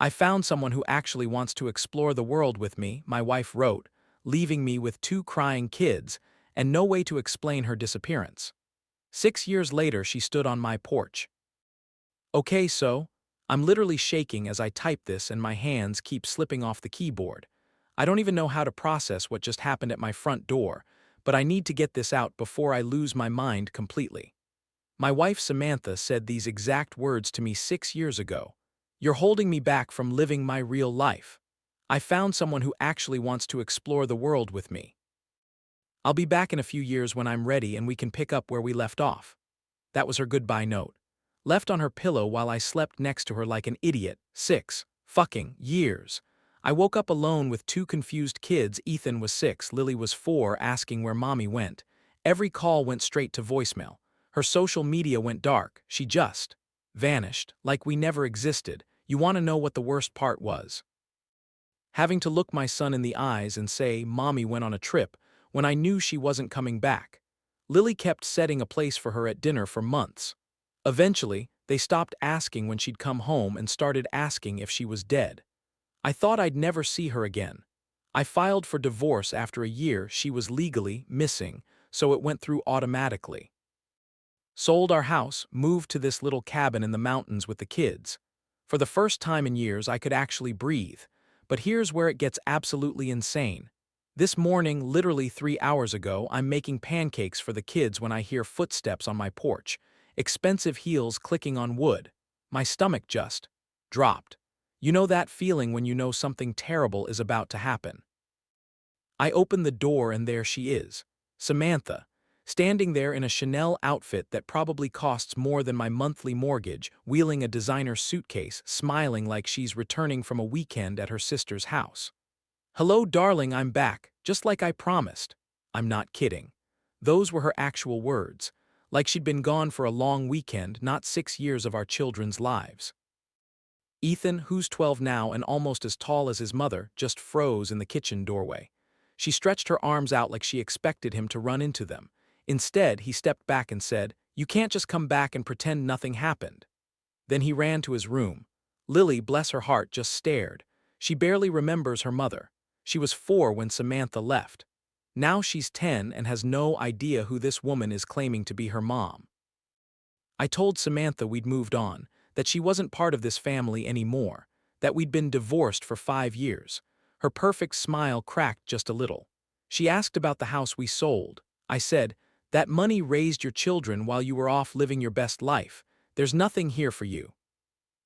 I found someone who actually wants to explore the world with me, my wife wrote, leaving me with 2 crying kids and no way to explain her disappearance. 6 years later, she stood on my porch. Okay, so, I'm literally shaking as I type this and my hands keep slipping off the keyboard. I don't even know how to process what just happened at my front door, but I need to get this out before I lose my mind completely. My wife Samantha said these exact words to me 6 years ago. You're holding me back from living my real life. I found someone who actually wants to explore the world with me. I'll be back in a few years when I'm ready and we can pick up where we left off. That was her goodbye note. Left on her pillow while I slept next to her like an idiot. 6 fucking years. I woke up alone with 2 confused kids. Ethan was 6, Lily was 4, asking where mommy went. Every call went straight to voicemail. Her social media went dark. She just vanished, like we never existed. You want to know what the worst part was? Having to look my son in the eyes and say, Mommy went on a trip, when I knew she wasn't coming back. Lily kept setting a place for her at dinner for months. Eventually, they stopped asking when she'd come home and started asking if she was dead. I thought I'd never see her again. I filed for divorce after a year. She was legally missing, so it went through automatically. Sold our house, moved to this little cabin in the mountains with the kids. For the first time in years, I could actually breathe. But here's where it gets absolutely insane. This morning, literally 3 hours ago, I'm making pancakes for the kids when I hear footsteps on my porch, expensive heels clicking on wood. My stomach just dropped. You know that feeling when you know something terrible is about to happen. I open the door and there she is, Samantha, standing there in a Chanel outfit that probably costs more than my monthly mortgage, wheeling a designer suitcase, smiling like she's returning from a weekend at her sister's house. Hello, darling, I'm back, just like I promised. I'm not kidding. Those were her actual words, like she'd been gone for a long weekend, not 6 years of our children's lives. Ethan, who's 12 now and almost as tall as his mother, just froze in the kitchen doorway. She stretched her arms out like she expected him to run into them. Instead, he stepped back and said, You can't just come back and pretend nothing happened. Then he ran to his room. Lily, bless her heart, just stared. She barely remembers her mother. She was 4 when Samantha left. Now she's 10 and has no idea who this woman is claiming to be her mom. I told Samantha we'd moved on, that she wasn't part of this family anymore, that we'd been divorced for 5 years. Her perfect smile cracked just a little. She asked about the house we sold. I said, That money raised your children while you were off living your best life. There's nothing here for you.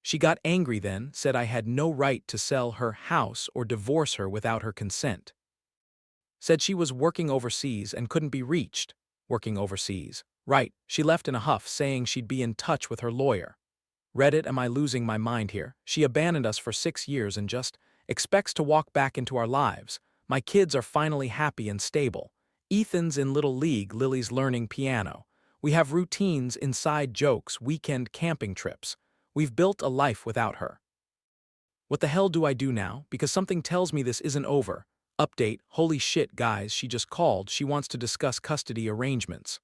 She got angry then, said I had no right to sell her house or divorce her without her consent. Said she was working overseas and couldn't be reached. Working overseas. Right, she left in a huff saying she'd be in touch with her lawyer. Reddit, am I losing my mind here? She abandoned us for 6 years and just expects to walk back into our lives. My kids are finally happy and stable. Ethan's in Little League, Lily's learning piano. We have routines, inside jokes, weekend camping trips. We've built a life without her. What the hell do I do now? Because something tells me this isn't over. Update, holy shit guys, she just called, she wants to discuss custody arrangements.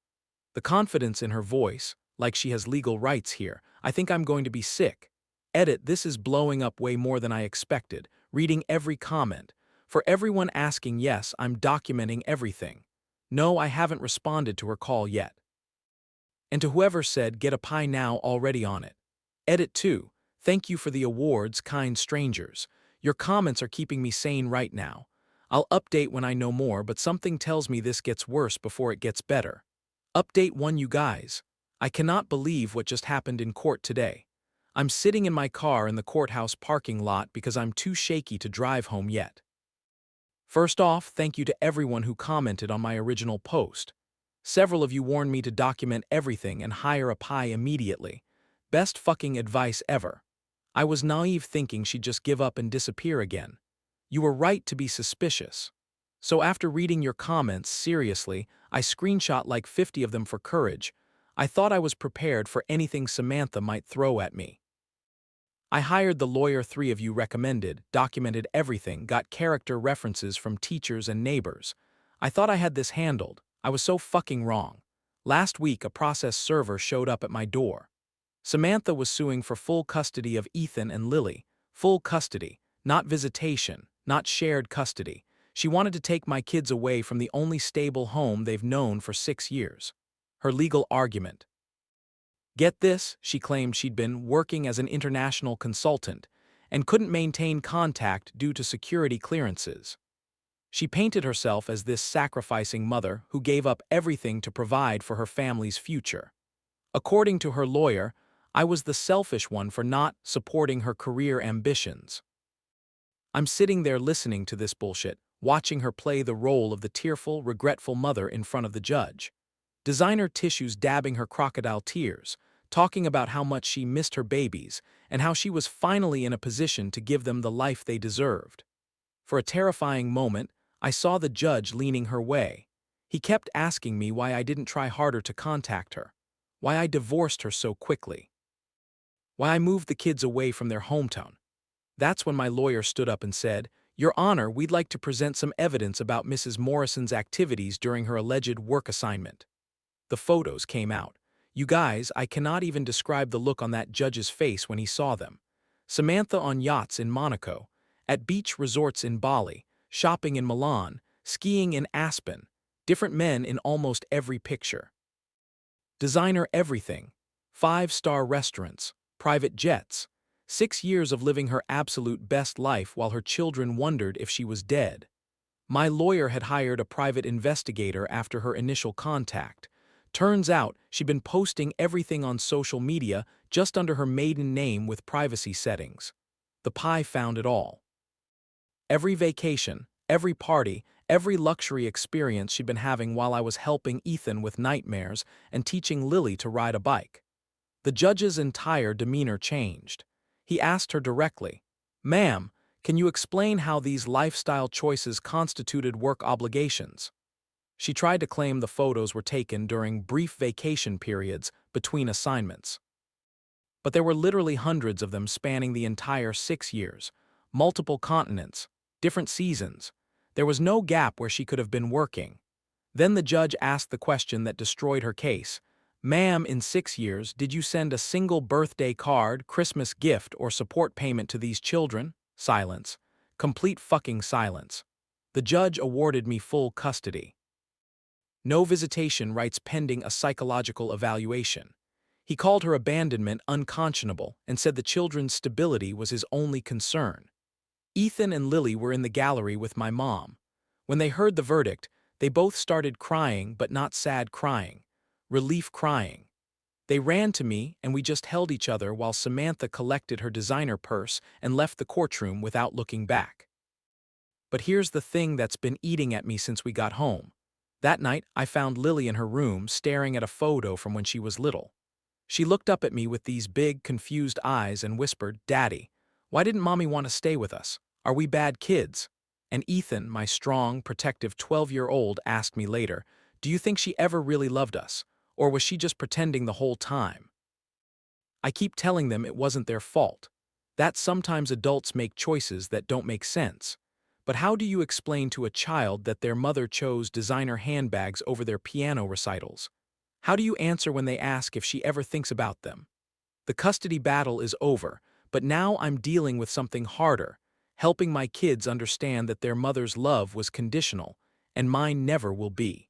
The confidence in her voice, like she has legal rights here, I think I'm going to be sick. Edit, this is blowing up way more than I expected, reading every comment. For everyone asking yes, I'm documenting everything. No, I haven't responded to her call yet. And to whoever said, get a pie now, already on it. Edit 2, thank you for the awards, kind strangers. Your comments are keeping me sane right now. I'll update when I know more, but something tells me this gets worse before it gets better. Update 1, you guys. I cannot believe what just happened in court today. I'm sitting in my car in the courthouse parking lot because I'm too shaky to drive home yet. First off, thank you to everyone who commented on my original post. Several of you warned me to document everything and hire a pie immediately. Best fucking advice ever. I was naive thinking she'd just give up and disappear again. You were right to be suspicious. So after reading your comments, seriously, I screenshot like 50 of them for courage. I thought I was prepared for anything Samantha might throw at me. I hired the lawyer 3 of you recommended, documented everything, got character references from teachers and neighbors. I thought I had this handled. I was so fucking wrong. Last week, a process server showed up at my door. Samantha was suing for full custody of Ethan and Lily, Full custody, not visitation, not shared custody. She wanted to take my kids away from the only stable home they've known for 6 years. Her legal argument. Get this, she claimed she'd been working as an international consultant and couldn't maintain contact due to security clearances. She painted herself as this sacrificing mother who gave up everything to provide for her family's future. According to her lawyer, I was the selfish one for not supporting her career ambitions. I'm sitting there listening to this bullshit, watching her play the role of the tearful, regretful mother in front of the judge. Designer tissues dabbing her crocodile tears, talking about how much she missed her babies and how she was finally in a position to give them the life they deserved. For a terrifying moment, I saw the judge leaning her way. He kept asking me why I didn't try harder to contact her, why I divorced her so quickly, why I moved the kids away from their hometown. That's when my lawyer stood up and said, "Your Honor, we'd like to present some evidence about Mrs. Morrison's activities during her alleged work assignment." The photos came out. You guys, I cannot even describe the look on that judge's face when he saw them. Samantha on yachts in Monaco, at beach resorts in Bali, shopping in Milan, skiing in Aspen, different men in almost every picture. Designer everything, 5-star restaurants, private jets, 6 years of living her absolute best life while her children wondered if she was dead. My lawyer had hired a private investigator after her initial contact. Turns out she'd been posting everything on social media just under her maiden name with privacy settings. The Pi found it all. Every vacation, every party, every luxury experience she'd been having while I was helping Ethan with nightmares and teaching Lily to ride a bike. The judge's entire demeanor changed. He asked her directly, "Ma'am, can you explain how these lifestyle choices constituted work obligations?" She tried to claim the photos were taken during brief vacation periods between assignments. But there were literally hundreds of them spanning the entire 6 years, multiple continents, different seasons. There was no gap where she could have been working. Then the judge asked the question that destroyed her case. "Ma'am, in 6 years, did you send a single birthday card, Christmas gift, or support payment to these children?" Silence. Complete fucking silence. The judge awarded me full custody. No visitation rights pending a psychological evaluation. He called her abandonment unconscionable and said the children's stability was his only concern. Ethan and Lily were in the gallery with my mom. When they heard the verdict, they both started crying, but not sad crying. Relief crying. They ran to me and we just held each other while Samantha collected her designer purse and left the courtroom without looking back. But here's the thing that's been eating at me since we got home. That night, I found Lily in her room staring at a photo from when she was little. She looked up at me with these big, confused eyes and whispered, "Daddy, why didn't Mommy want to stay with us? Are we bad kids?" And Ethan, my strong, protective 12-year-old, asked me later, "Do you think she ever really loved us? Or was she just pretending the whole time?" I keep telling them it wasn't their fault. That sometimes adults make choices that don't make sense. But how do you explain to a child that their mother chose designer handbags over their piano recitals? How do you answer when they ask if she ever thinks about them? The custody battle is over, but now I'm dealing with something harder, helping my kids understand that their mother's love was conditional, and mine never will be.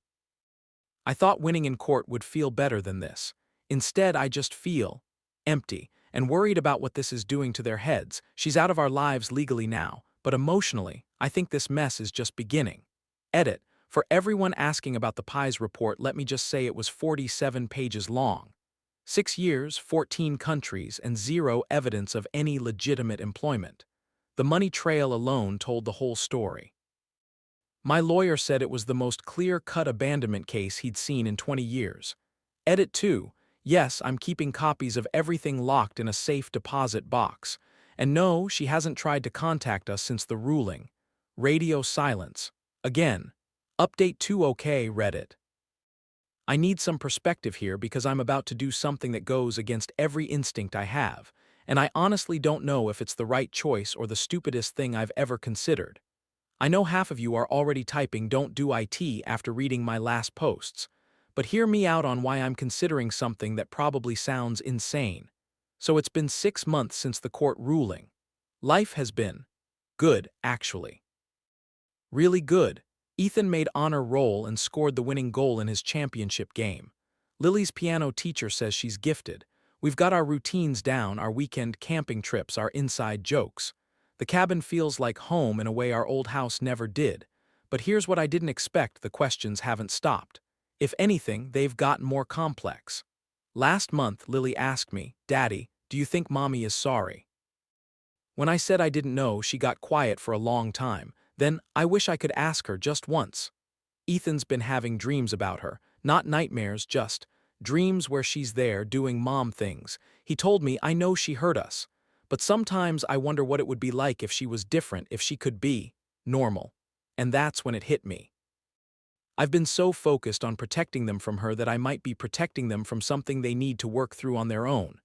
I thought winning in court would feel better than this. Instead, I just feel empty and worried about what this is doing to their heads. She's out of our lives legally now, but emotionally, I think this mess is just beginning. Edit. For everyone asking about the Pi's report, let me just say it was 47 pages long. 6 years, 14 countries, and 0 evidence of any legitimate employment. The money trail alone told the whole story. My lawyer said it was the most clear-cut abandonment case he'd seen in 20 years. Edit 2. Yes, I'm keeping copies of everything locked in a safe deposit box. And no, she hasn't tried to contact us since the ruling. Radio silence. Again. Update 2 OK, Reddit. I need some perspective here because I'm about to do something that goes against every instinct I have, and I honestly don't know if it's the right choice or the stupidest thing I've ever considered. I know half of you are already typing "don't do IT" after reading my last posts, but hear me out on why I'm considering something that probably sounds insane. So it's been 6 months since the court ruling. Life has been good, actually. Really good. Ethan made honor roll and scored the winning goal in his championship game. Lily's piano teacher says she's gifted. We've got our routines down, our weekend camping trips, our inside jokes. The cabin feels like home in a way our old house never did. But here's what I didn't expect: the questions haven't stopped. If anything, they've gotten more complex. Last month, Lily asked me, "Daddy, do you think Mommy is sorry?" When I said I didn't know, she got quiet for a long time. Then, I wish I could ask her just once. Ethan's been having dreams about her, not nightmares, just dreams where she's there doing mom things. He told me, "I know she hurt us, but sometimes I wonder what it would be like if she was different, if she could be normal." And that's when it hit me. I've been so focused on protecting them from her that I might be protecting them from something they need to work through on their own.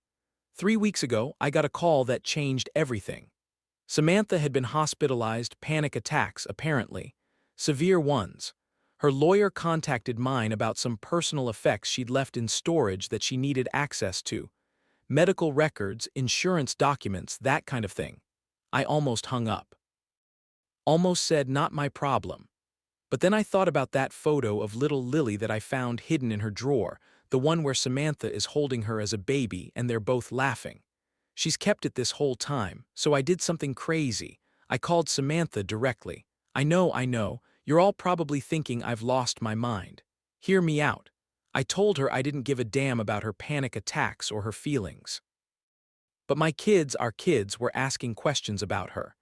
3 weeks ago, I got a call that changed everything. Samantha had been hospitalized, panic attacks, apparently. Severe ones. Her lawyer contacted mine about some personal effects she'd left in storage that she needed access to. Medical records, insurance documents, that kind of thing. I almost hung up. Almost said, "Not my problem." But then I thought about that photo of little Lily that I found hidden in her drawer, the one where Samantha is holding her as a baby and they're both laughing. She's kept it this whole time, so I did something crazy. I called Samantha directly. I know, you're all probably thinking I've lost my mind. Hear me out. I told her I didn't give a damn about her panic attacks or her feelings. But my kids, our kids, were asking questions about her.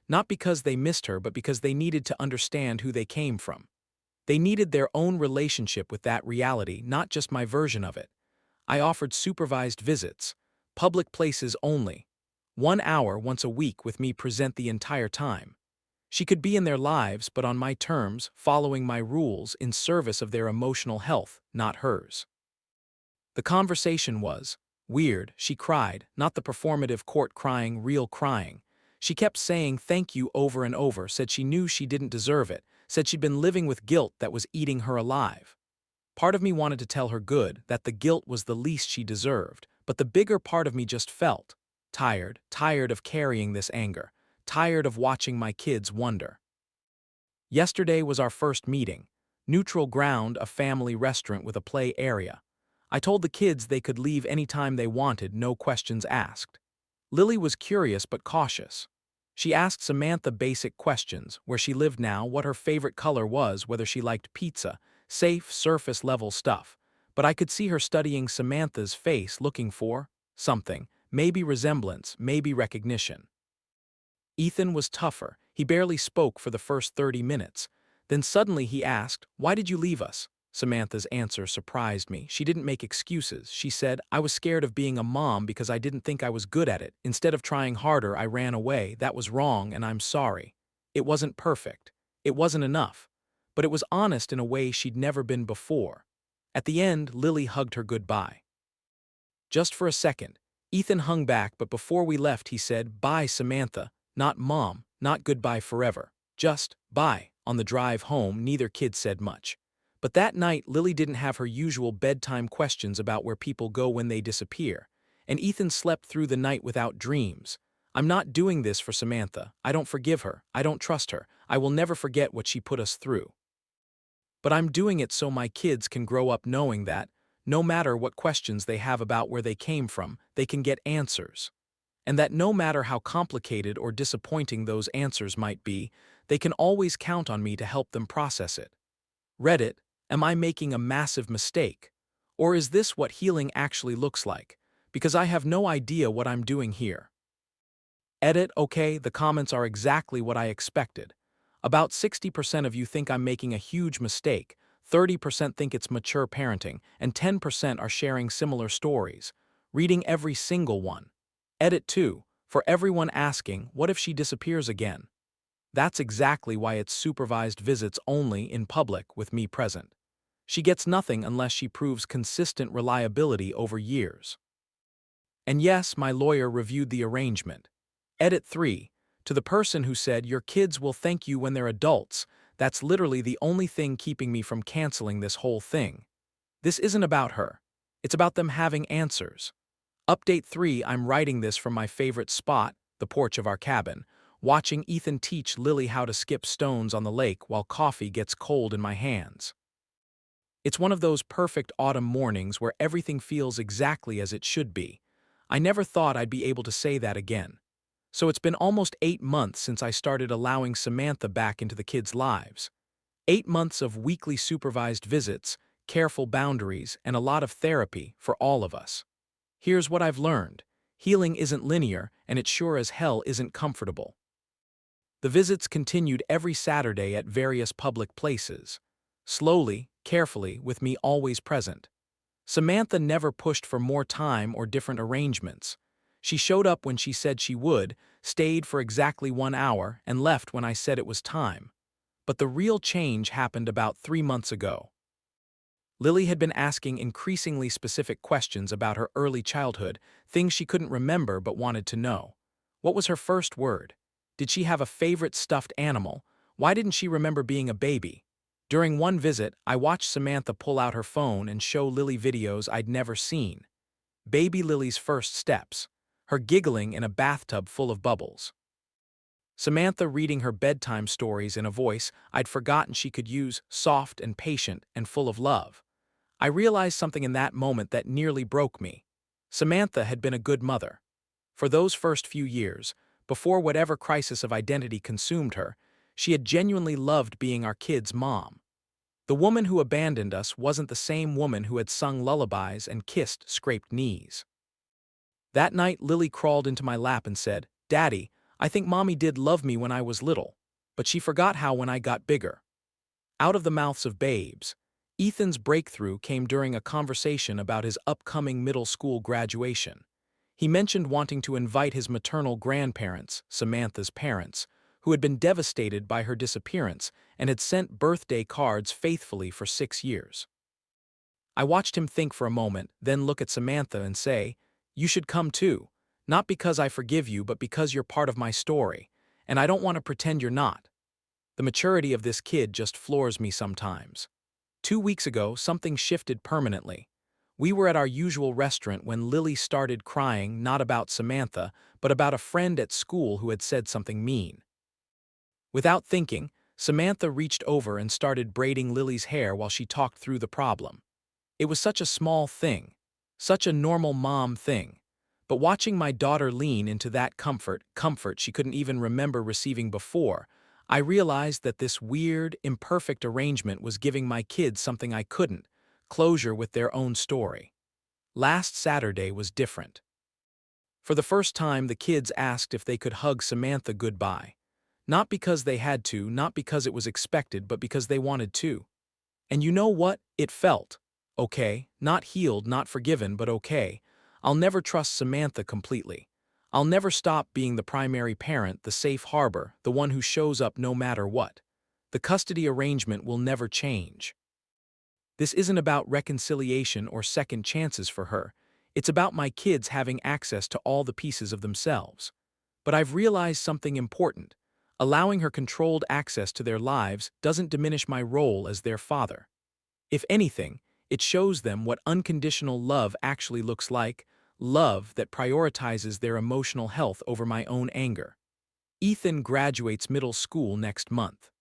Not because they missed her, but because they needed to understand who they came from. They needed their own relationship with that reality, not just my version of it. I offered supervised visits, public places only, 1 hour once a week with me present the entire time. She could be in their lives, but on my terms, following my rules, in service of their emotional health, not hers. The conversation was weird. She cried, not the performative court crying, real crying. She kept saying thank you over and over, said she knew she didn't deserve it, said she'd been living with guilt that was eating her alive. Part of me wanted to tell her good, that the guilt was the least she deserved, but the bigger part of me just felt tired of carrying this anger, tired of watching my kids wonder. Yesterday was our first meeting. Neutral ground, a family restaurant with a play area. I told the kids they could leave anytime they wanted, no questions asked. Lily was curious but cautious. She asked Samantha basic questions: where she lived now, what her favorite color was, whether she liked pizza, safe, surface-level stuff. But I could see her studying Samantha's face, looking for something, maybe resemblance, maybe recognition. Ethan was tougher. He barely spoke for the first 30 minutes. Then suddenly he asked, "Why did you leave us?" Samantha's answer surprised me. She didn't make excuses. She said, "I was scared of being a mom because I didn't think I was good at it. Instead of trying harder, I ran away. That was wrong, and I'm sorry. It wasn't perfect. It wasn't enough. But it was honest in a way she'd never been before." At the end, Lily hugged her goodbye. Just for a second, Ethan hung back, but before we left he said, "Bye, Samantha. Not mom, not goodbye forever. Just bye." On the drive home, neither kid said much. But that night, Lily didn't have her usual bedtime questions about where people go when they disappear. And Ethan slept through the night without dreams. I'm not doing this for Samantha. I don't forgive her. I don't trust her. I will never forget what she put us through. But I'm doing it so my kids can grow up knowing that, no matter what questions they have about where they came from, they can get answers. And that no matter how complicated or disappointing those answers might be, they can always count on me to help them process it. Reddit, am I making a massive mistake? Or is this what healing actually looks like? Because I have no idea what I'm doing here. Edit, okay, the comments are exactly what I expected. About 60% of you think I'm making a huge mistake, 30% think it's mature parenting, and 10% are sharing similar stories. Reading every single one. Edit 2, for everyone asking, what if she disappears again? That's exactly why it's supervised visits only in public with me present. She gets nothing unless she proves consistent reliability over years. And yes, my lawyer reviewed the arrangement. Edit 3, to the person who said, "Your kids will thank you when they're adults," that's literally the only thing keeping me from canceling this whole thing. This isn't about her. It's about them having answers. Update 3, I'm writing this from my favorite spot, the porch of our cabin, watching Ethan teach Lily how to skip stones on the lake while coffee gets cold in my hands. It's one of those perfect autumn mornings where everything feels exactly as it should be. I never thought I'd be able to say that again. So it's been almost 8 months since I started allowing Samantha back into the kids' lives. 8 months of weekly supervised visits, careful boundaries, and a lot of therapy for all of us. Here's what I've learned. Healing isn't linear, and it sure as hell isn't comfortable. The visits continued every Saturday at various public places. Slowly, carefully, with me always present. Samantha never pushed for more time or different arrangements. She showed up when she said she would, stayed for exactly 1 hour, and left when I said it was time. But the real change happened about 3 months ago. Lily had been asking increasingly specific questions about her early childhood, things she couldn't remember but wanted to know. What was her first word? Did she have a favorite stuffed animal? Why didn't she remember being a baby? During one visit, I watched Samantha pull out her phone and show Lily videos I'd never seen. Baby Lily's first steps. Her giggling in a bathtub full of bubbles. Samantha reading her bedtime stories in a voice I'd forgotten she could use, soft and patient and full of love. I realized something in that moment that nearly broke me. Samantha had been a good mother. For those first few years, before whatever crisis of identity consumed her, she had genuinely loved being our kids' mom. The woman who abandoned us wasn't the same woman who had sung lullabies and kissed scraped knees. That night, Lily crawled into my lap and said, "Daddy, I think Mommy did love me when I was little, but she forgot how when I got bigger." Out of the mouths of babes, Ethan's breakthrough came during a conversation about his upcoming middle school graduation. He mentioned wanting to invite his maternal grandparents, Samantha's parents, who had been devastated by her disappearance and had sent birthday cards faithfully for 6 years. I watched him think for a moment, then look at Samantha and say, "You should come too, not because I forgive you but because you're part of my story, and I don't want to pretend you're not." The maturity of this kid just floors me sometimes. 2 weeks ago, something shifted permanently. We were at our usual restaurant when Lily started crying not about Samantha, but about a friend at school who had said something mean. Without thinking, Samantha reached over and started braiding Lily's hair while she talked through the problem. It was such a small thing, such a normal mom thing. But watching my daughter lean into that comfort she couldn't even remember receiving before, I realized that this weird, imperfect arrangement was giving my kids something I couldn't, closure with their own story. Last Saturday was different. For the first time, the kids asked if they could hug Samantha goodbye. Not because they had to, not because it was expected, but because they wanted to. And you know what? It felt okay, not healed, not forgiven, but okay. I'll never trust Samantha completely. I'll never stop being the primary parent, the safe harbor, the one who shows up no matter what. The custody arrangement will never change. This isn't about reconciliation or second chances for her. It's about my kids having access to all the pieces of themselves. But I've realized something important. Allowing her controlled access to their lives doesn't diminish my role as their father. If anything, it shows them what unconditional love actually looks like, love that prioritizes their emotional health over my own anger. Ethan graduates middle school next month.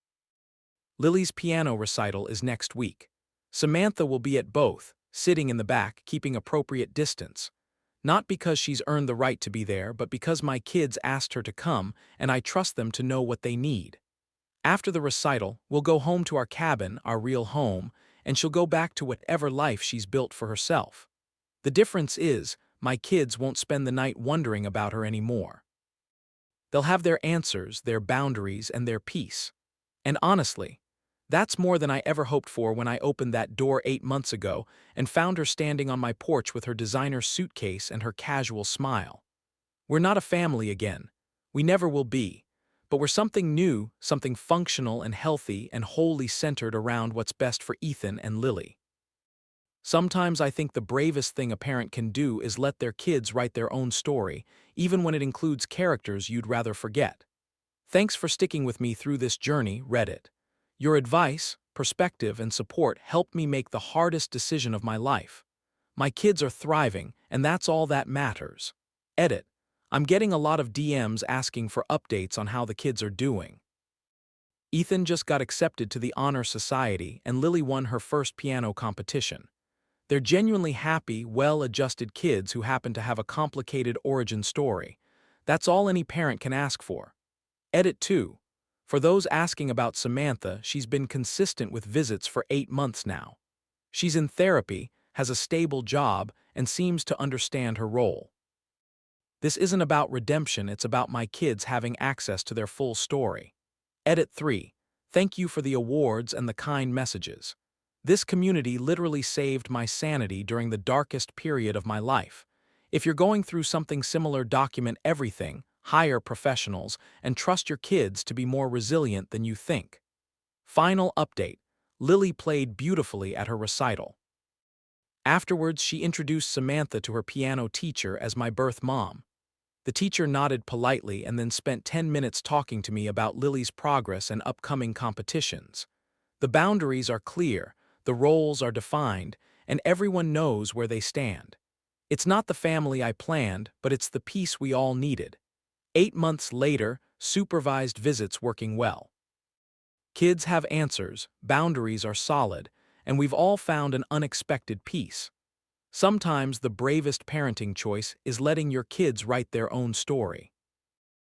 Lily's piano recital is next week. Samantha will be at both, sitting in the back, keeping appropriate distance. Not because she's earned the right to be there, but because my kids asked her to come, and I trust them to know what they need. After the recital, we'll go home to our cabin, our real home, and she'll go back to whatever life she's built for herself. The difference is, my kids won't spend the night wondering about her anymore. They'll have their answers, their boundaries, and their peace. And honestly, that's more than I ever hoped for when I opened that door 8 months ago and found her standing on my porch with her designer suitcase and her casual smile. We're not a family again. We never will be. But we're something new, something functional and healthy and wholly centered around what's best for Ethan and Lily. Sometimes I think the bravest thing a parent can do is let their kids write their own story, even when it includes characters you'd rather forget. Thanks for sticking with me through this journey, Reddit. Your advice, perspective, and support helped me make the hardest decision of my life. My kids are thriving, and that's all that matters. Edit. I'm getting a lot of DMs asking for updates on how the kids are doing. Ethan just got accepted to the Honor Society and Lily won her first piano competition. They're genuinely happy, well-adjusted kids who happen to have a complicated origin story. That's all any parent can ask for. Edit 2. For those asking about Samantha, she's been consistent with visits for 8 months now. She's in therapy, has a stable job, and seems to understand her role. This isn't about redemption, it's about my kids having access to their full story. Edit 3. Thank you for the awards and the kind messages. This community literally saved my sanity during the darkest period of my life. If you're going through something similar, document everything, hire professionals, and trust your kids to be more resilient than you think. Final update. Lily played beautifully at her recital. Afterwards, she introduced Samantha to her piano teacher as my birth mom. The teacher nodded politely and then spent 10 minutes talking to me about Lily's progress and upcoming competitions. The boundaries are clear, the roles are defined, and everyone knows where they stand. It's not the family I planned, but it's the peace we all needed. 8 months later, supervised visits working well. Kids have answers, boundaries are solid, and we've all found an unexpected peace. Sometimes the bravest parenting choice is letting your kids write their own story.